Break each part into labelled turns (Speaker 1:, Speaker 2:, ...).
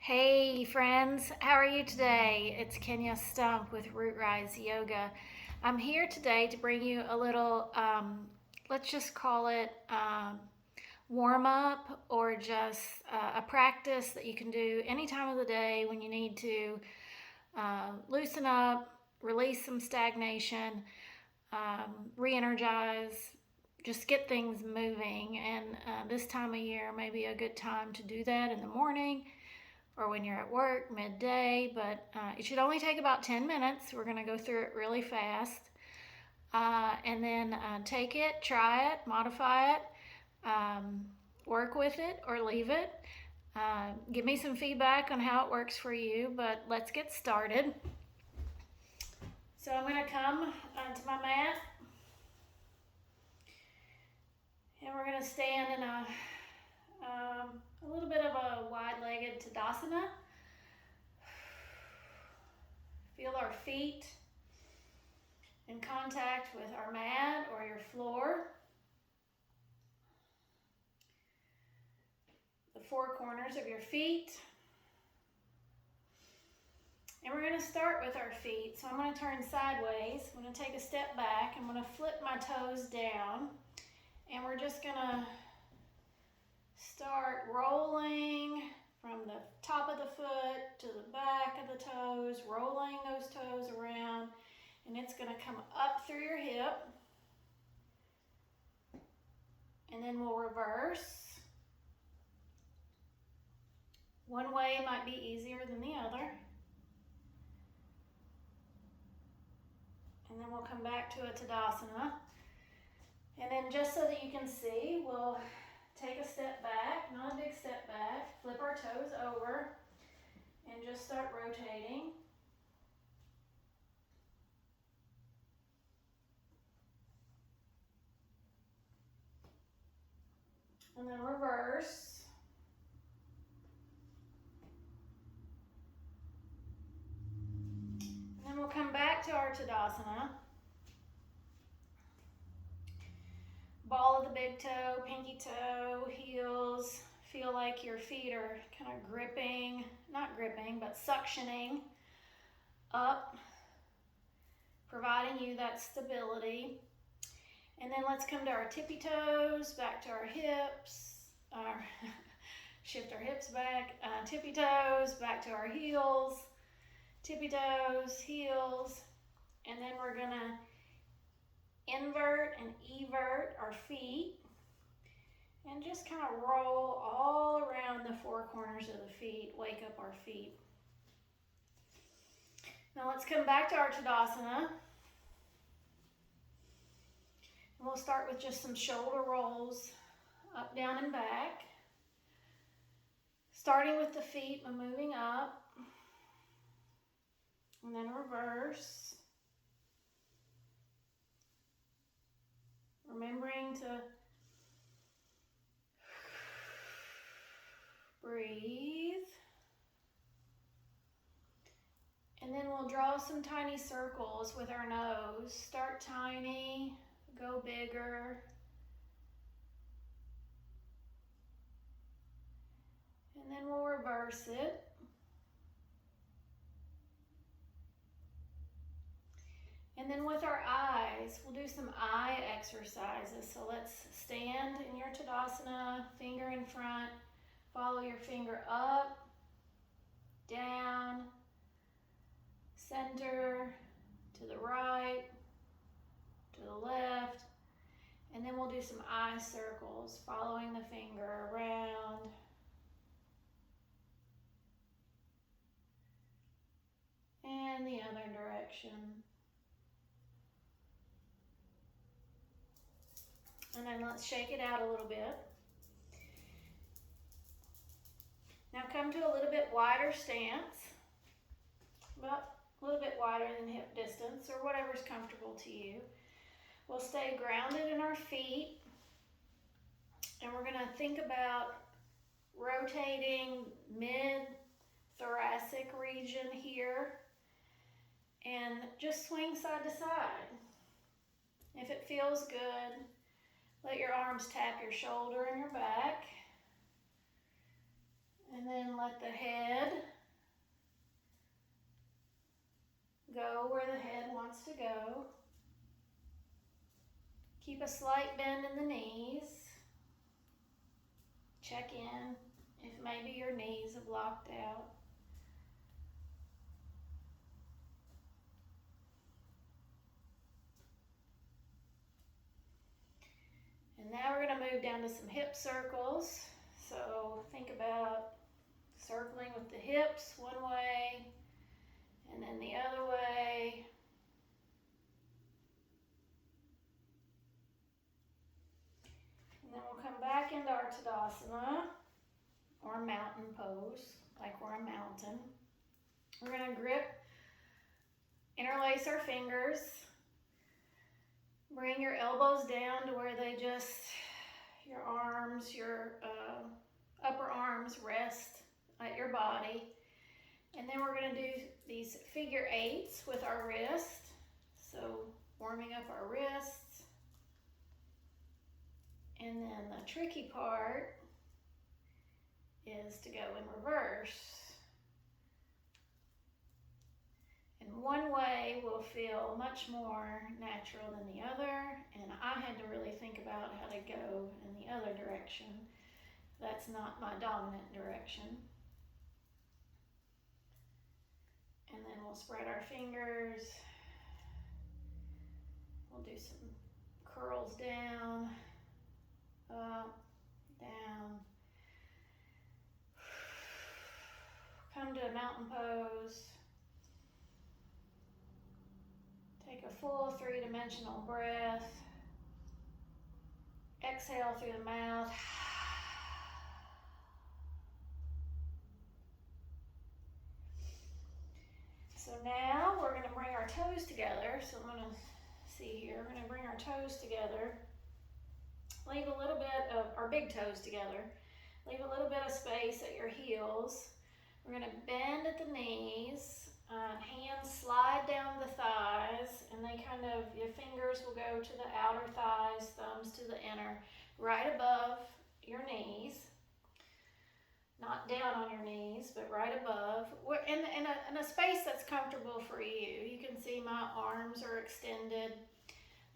Speaker 1: Hey friends, how are you today? It's Kenya Stump with Root Rise Yoga. I'm here today to bring you a little, let's just call it warm up or just a practice that you can do any time of the day when you need to loosen up, release some stagnation, re energize, just get things moving. And this time of year may be a good time to do that in the morning or when you're at work, midday, but it should only take about 10 minutes. We're going to go through it really fast. And then take it, try it, modify it, work with it, or leave it. Give me some feedback on how it works for you, but let's get started. So I'm going to come to my mat, and we're going to stand in a little bit of a wide-legged Tadasana. Feel our feet in contact with our mat or your floor. The four corners of your feet. And we're going to start with our feet. So I'm going to turn sideways. I'm going to take a step back. I'm going to flip my toes down. And we're just going to start rolling from the top of the foot to the back of the toes, rolling those toes around, and it's going to come up through your hip, and then we'll reverse. One way might be easier than the other, and then we'll come back to a Tadasana, and then just so that you can see, we'll take a step back, not a big step back, flip our toes over, and just start rotating. And then reverse. And then we'll come back to our Tadasana. Ball of the big toe, pinky toe, heels. Feel like your feet are kind of gripping, not gripping, but suctioning up, providing you that stability. And then let's come to our tippy toes, back to our hips, shift our hips back, tippy toes, back to our heels, tippy toes, heels, and then we're gonna invert and evert our feet and just kind of roll all around the four corners of the feet, wake up our feet. Now let's come back to our Tadasana. And we'll start with just some shoulder rolls, up, down, and back. Starting with the feet and moving up. And then reverse. Remembering to breathe. And then we'll draw some tiny circles with our nose. Start tiny, go bigger. And then we'll reverse it. And then with our eyes, we'll do some eye exercises. So let's stand in your Tadasana, finger in front. Follow your finger up, down, center, to the right, to the left. And then we'll do some eye circles, following the finger around. And the other direction. And then let's shake it out a little bit. Now come to a little bit wider stance, about a little bit wider than hip distance or whatever's comfortable to you. We'll stay grounded in our feet, and we're going to think about rotating mid-thoracic region here and just swing side to side. If it feels good, let your arms tap your shoulder and your back. And And then let the head go where the head wants to go. Keep a slight bend in the knees. Check in if maybe your knees have locked out. And now we're going to move down to some hip circles. So think about circling with the hips one way and then the other way. And then we'll come back into our Tadasana, or mountain pose, like we're a mountain. We're going to grip, interlace our fingers, bring your elbows down to where they just, your arms, your upper arms rest at your body. And then we're going to do these figure eights with our wrist. So warming up our wrists. And then the tricky part is to go in reverse. And one way will feel much more natural than the other, and I had to really think about how to go in the other direction. That's not my dominant direction. And then we'll spread our fingers. We'll do some curls down, up, down. Come to a mountain pose. Take a full three-dimensional breath. Exhale through the mouth. So now we're going to bring our toes together. So I'm going to see here. We're going to bring our toes together. Leave a little bit of our big toes together. Leave a little bit of space at your heels. We're going to bend at the knees. Hands slide down the thighs, and they kind of, your fingers will go to the outer thighs, thumbs to the inner, right above your knees. Not down on your knees, but right above. We're in a space that's comfortable for you. You can see my arms are extended.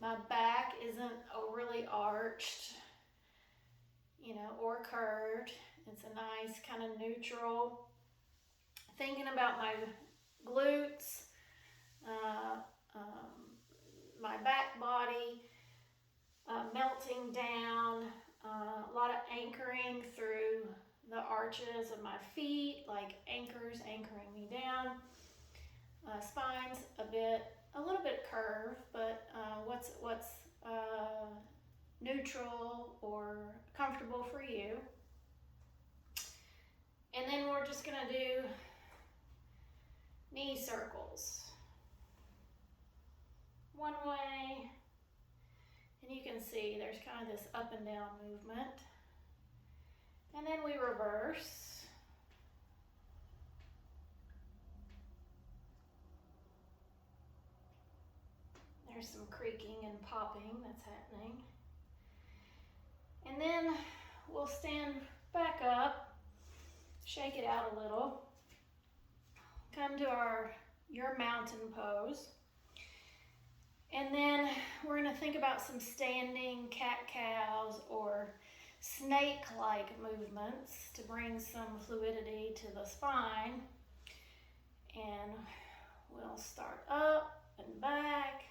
Speaker 1: My back isn't overly arched, or curved. It's a nice kind of neutral. Thinking about my glutes, my back body, melting down, a lot of anchoring through the arches of my feet, like anchors anchoring me down. Spine's a little bit curved, but what's neutral or comfortable for you. And then we're just gonna do knee circles. One way, and you can see there's kind of this up and down movement. And then we reverse. There's some creaking and popping that's happening. And then we'll stand back up, shake it out a little. Come to your mountain pose. And then we're going to think about some standing cat-cows or snake-like movements to bring some fluidity to the spine. And we'll start up and back,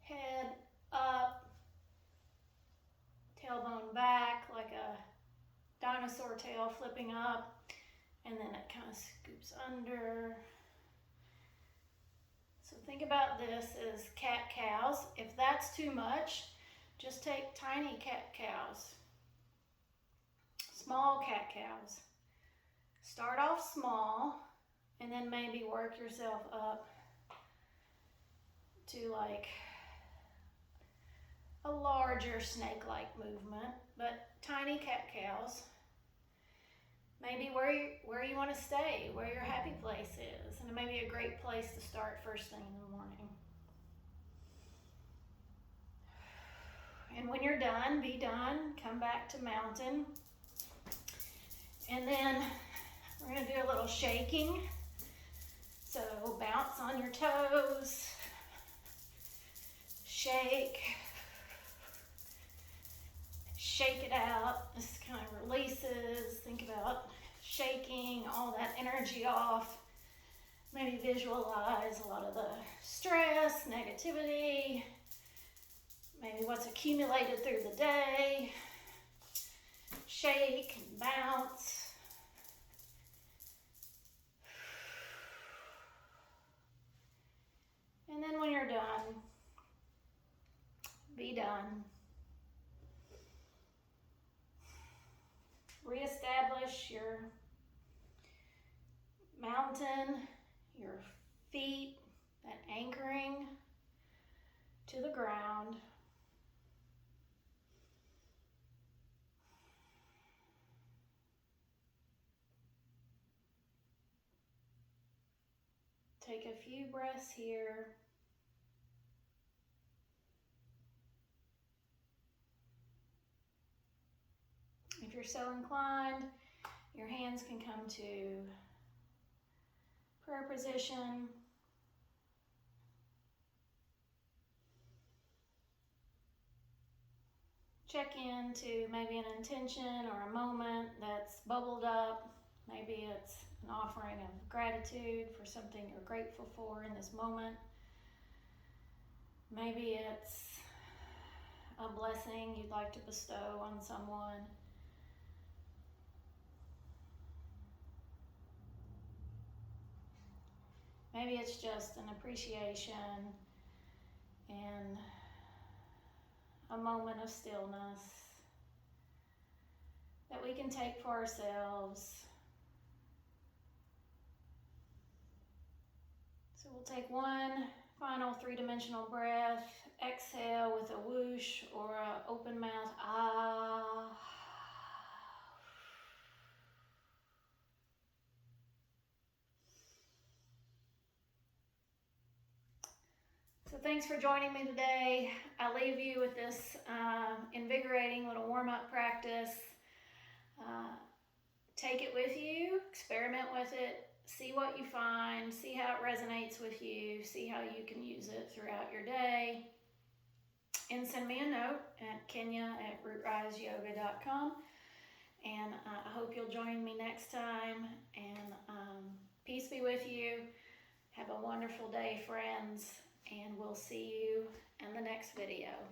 Speaker 1: head up, tailbone back like a dinosaur tail flipping up, and then it kind of scoops under. So think about this as cat-cows. If that's too much, just take tiny cat-cows, small cat-cows. Start off small, and then maybe work yourself up to like a larger snake-like movement, but tiny cat-cows. Maybe where you want to stay, where your happy place is, and it may be a great place to start first thing in the morning. And when you're done, be done, come back to mountain. And then we're gonna do a little shaking. So bounce on your toes, shake it out. This kind of releases. Think about shaking all that energy off. Maybe visualize a lot of the stress, negativity, maybe what's accumulated through the day. Shake and bounce. And then when you're done, be done. Reestablish your mountain, your feet, that anchoring to the ground. Take a few breaths here. If you're so inclined, your hands can come to prayer position. Check into maybe an intention or a moment that's bubbled up. Maybe it's an offering of gratitude for something you're grateful for in this moment. Maybe it's a blessing you'd like to bestow on someone. Maybe it's just an appreciation and a moment of stillness that we can take for ourselves. So we'll take one final three-dimensional breath. Exhale with a whoosh or an open mouth. Ah. So thanks for joining me today. I leave you with this invigorating little warm-up practice. Take it with you, experiment with it, see what you find, see how it resonates with you, see how you can use it throughout your day. And send me a note at kenya@rootriseyoga.com. And I hope you'll join me next time. And peace be with you. Have a wonderful day, friends. And we'll see you in the next video.